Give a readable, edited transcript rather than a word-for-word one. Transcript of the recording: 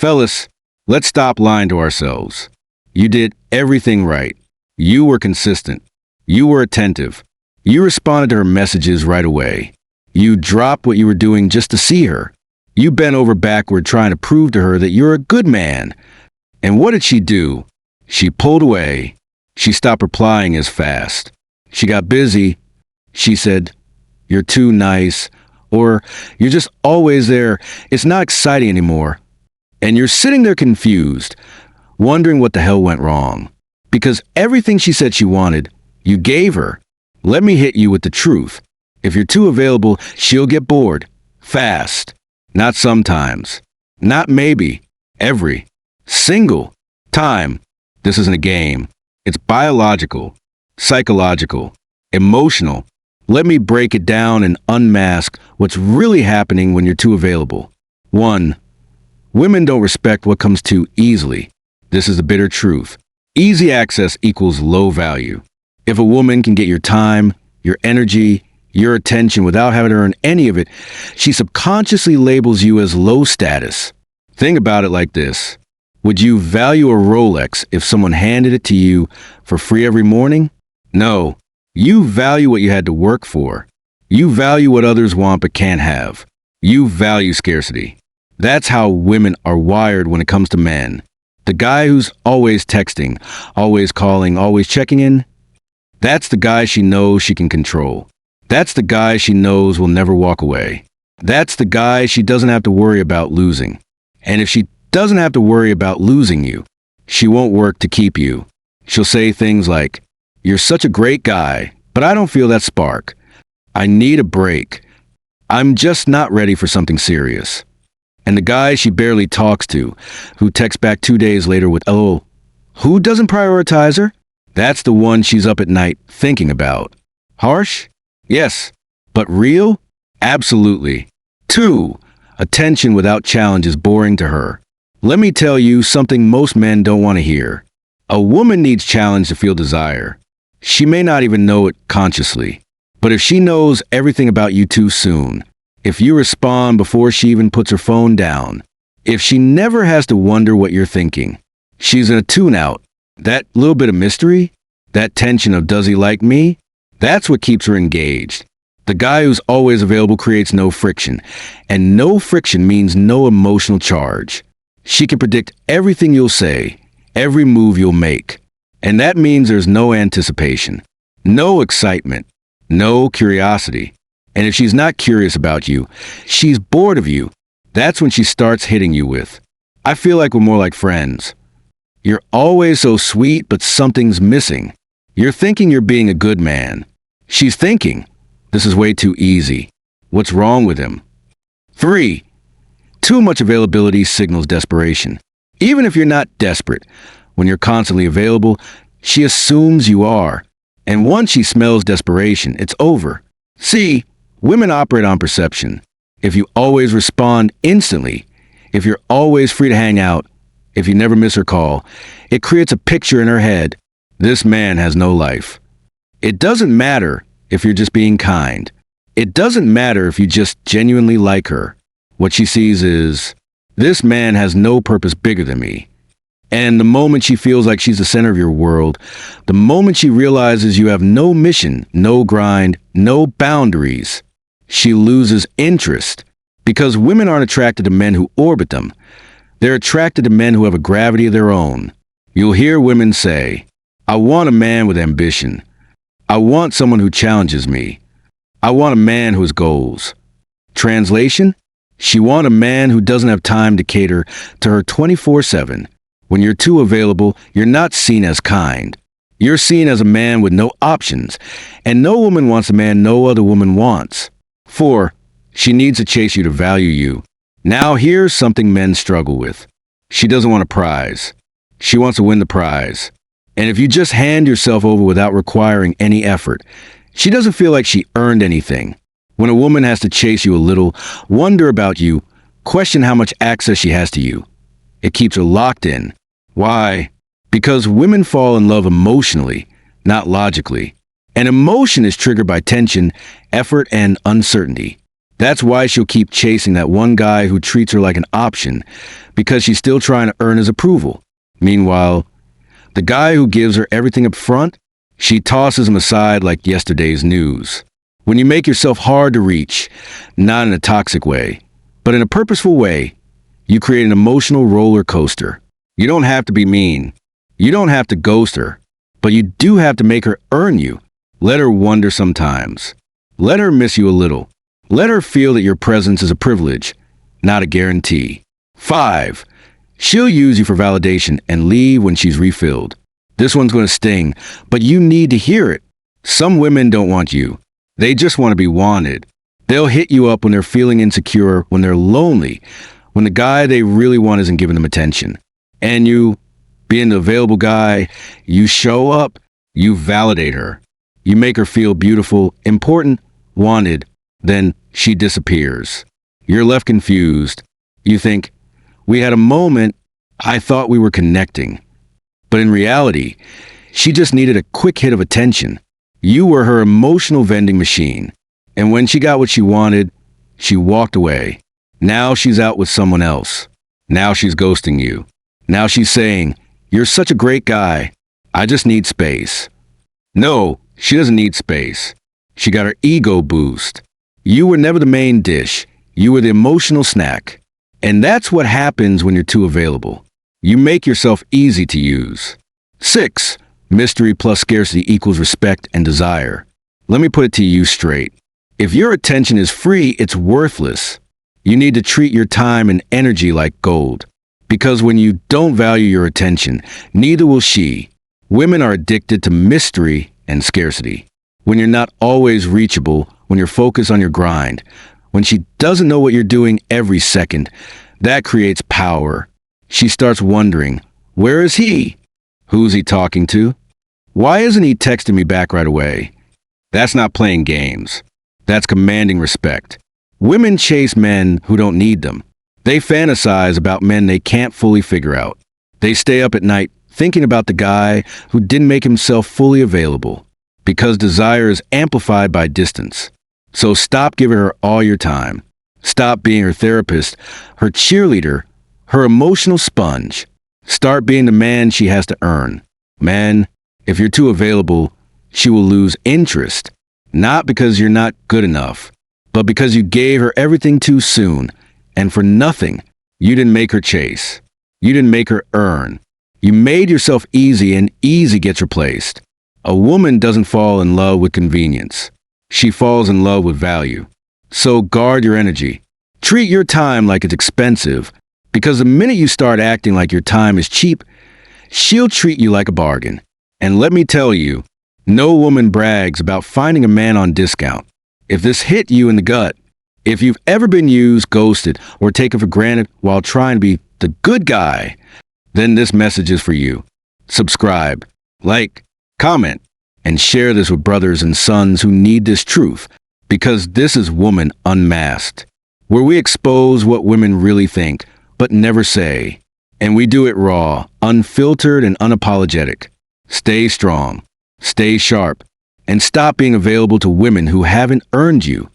Fellas, let's stop lying to ourselves. You did everything right. You were consistent. You were attentive. You responded to her messages right away. You dropped what you were doing just to see her. You bent over backward trying to prove to her that you're a good man. And what did she do? She pulled away. She stopped replying as fast. She got busy. She said, "You're too nice," or "You're just always there. It's not exciting anymore." And you're sitting there confused, wondering what the hell went wrong. Because everything she said she wanted, you gave her. Let me hit you with the truth. If you're too available, she'll get bored. Fast. Not sometimes. Not maybe. Every single time. This isn't a game. It's biological, psychological, emotional. Let me break it down and unmask what's really happening when you're too available. 1. Women don't respect what comes too easily. This is the bitter truth. Easy access equals low value. If a woman can get your time, your energy, your attention without having to earn any of it, she subconsciously labels you as low status. Think about it like this. Would you value a Rolex if someone handed it to you for free every morning? No. You value what you had to work for. You value what others want but can't have. You value scarcity. That's how women are wired when it comes to men. The guy who's always texting, always calling, always checking in, that's the guy she knows she can control. That's the guy she knows will never walk away. That's the guy she doesn't have to worry about losing. And if she doesn't have to worry about losing you, she won't work to keep you. She'll say things like, "You're such a great guy, but I don't feel that spark. I need a break. I'm just not ready for something serious." And the guy she barely talks to, who texts back 2 days later with, "Oh, who doesn't prioritize her?" That's the one she's up at night thinking about. Harsh? Yes. But real? Absolutely. 2. Attention without challenge is boring to her. Let me tell you something most men don't want to hear. A woman needs challenge to feel desire. She may not even know it consciously. But if she knows everything about you too soon, if you respond before she even puts her phone down, if she never has to wonder what you're thinking, she's in a tune-out. That little bit of mystery, that tension of does he like me, that's what keeps her engaged. The guy who's always available creates no friction, and no friction means no emotional charge. She can predict everything you'll say, every move you'll make, and that means there's no anticipation, no excitement, no curiosity. And if she's not curious about you, she's bored of you. That's when she starts hitting you with, "I feel like we're more like friends. You're always so sweet, but something's missing." You're thinking you're being a good man. She's thinking, "This is way too easy. What's wrong with him?" 3. Too much availability signals desperation. Even if you're not desperate, when you're constantly available, she assumes you are. And once she smells desperation, it's over. See, women operate on perception. If you always respond instantly, if you're always free to hang out, if you never miss her call, it creates a picture in her head. This man has no life. It doesn't matter if you're just being kind. It doesn't matter if you just genuinely like her. What she sees is, this man has no purpose bigger than me. And the moment she feels like she's the center of your world, the moment she realizes you have no mission, no grind, no boundaries, she loses interest. Because women aren't attracted to men who orbit them. They're attracted to men who have a gravity of their own. You'll hear women say, "I want a man with ambition. I want someone who challenges me. I want a man who has goals." Translation? She wants a man who doesn't have time to cater to her 24/7. When you're too available, you're not seen as kind. You're seen as a man with no options, and no woman wants a man no other woman wants. 4. She needs to chase you to value you. Now here's something men struggle with. She doesn't want a prize. She wants to win the prize. And if you just hand yourself over without requiring any effort, she doesn't feel like she earned anything. When a woman has to chase you a little, wonder about you, question how much access she has to you, it keeps her locked in. Why? Because women fall in love emotionally, not logically. And emotion is triggered by tension, effort, and uncertainty. That's why she'll keep chasing that one guy who treats her like an option, because she's still trying to earn his approval. Meanwhile, the guy who gives her everything up front, she tosses him aside like yesterday's news. When you make yourself hard to reach, not in a toxic way, but in a purposeful way, you create an emotional roller coaster. You don't have to be mean. You don't have to ghost her, but you do have to make her earn you. Let her wonder sometimes. Let her miss you a little. Let her feel that your presence is a privilege, not a guarantee. 5. She'll use you for validation and leave when she's refilled. This one's going to sting, but you need to hear it. Some women don't want you. They just want to be wanted. They'll hit you up when they're feeling insecure, when they're lonely, when the guy they really want isn't giving them attention. And you, being the available guy, you show up, you validate her. You make her feel beautiful, important, wanted, then she disappears. You're left confused. You think, we had a moment, I thought we were connecting. But in reality, she just needed a quick hit of attention. You were her emotional vending machine. And when she got what she wanted, she walked away. Now she's out with someone else. Now she's ghosting you. Now she's saying, you're such a great guy. I just need space. No, she doesn't need space. She got her ego boost. You were never the main dish. You were the emotional snack. And that's what happens when you're too available. You make yourself easy to use. 6. Mystery plus scarcity equals respect and desire. Let me put it to you straight. If your attention is free, it's worthless. You need to treat your time and energy like gold. Because when you don't value your attention, neither will she. Women are addicted to mystery and scarcity. When you're not always reachable, when you're focused on your grind, when she doesn't know what you're doing every second, that creates power. She starts wondering, where is he? Who's he talking to? Why isn't he texting me back right away? That's not playing games. That's commanding respect. Women chase men who don't need them. They fantasize about men they can't fully figure out. They stay up at night thinking about the guy who didn't make himself fully available, because desire is amplified by distance. So stop giving her all your time. Stop being her therapist, her cheerleader, her emotional sponge. Start being the man she has to earn. Man, if you're too available, she will lose interest. Not because you're not good enough, but because you gave her everything too soon. And for nothing. You didn't make her chase. You didn't make her earn. You made yourself easy, and easy gets replaced. A woman doesn't fall in love with convenience. She falls in love with value. So guard your energy. Treat your time like it's expensive, because the minute you start acting like your time is cheap, she'll treat you like a bargain. And let me tell you, no woman brags about finding a man on discount. If this hit you in the gut, if you've ever been used, ghosted, or taken for granted while trying to be the good guy, then this message is for you. Subscribe, like, comment, and share this with brothers and sons who need this truth, because this is Woman Unmasked, where we expose what women really think, but never say. And we do it raw, unfiltered, and unapologetic. Stay strong, stay sharp, and stop being available to women who haven't earned you.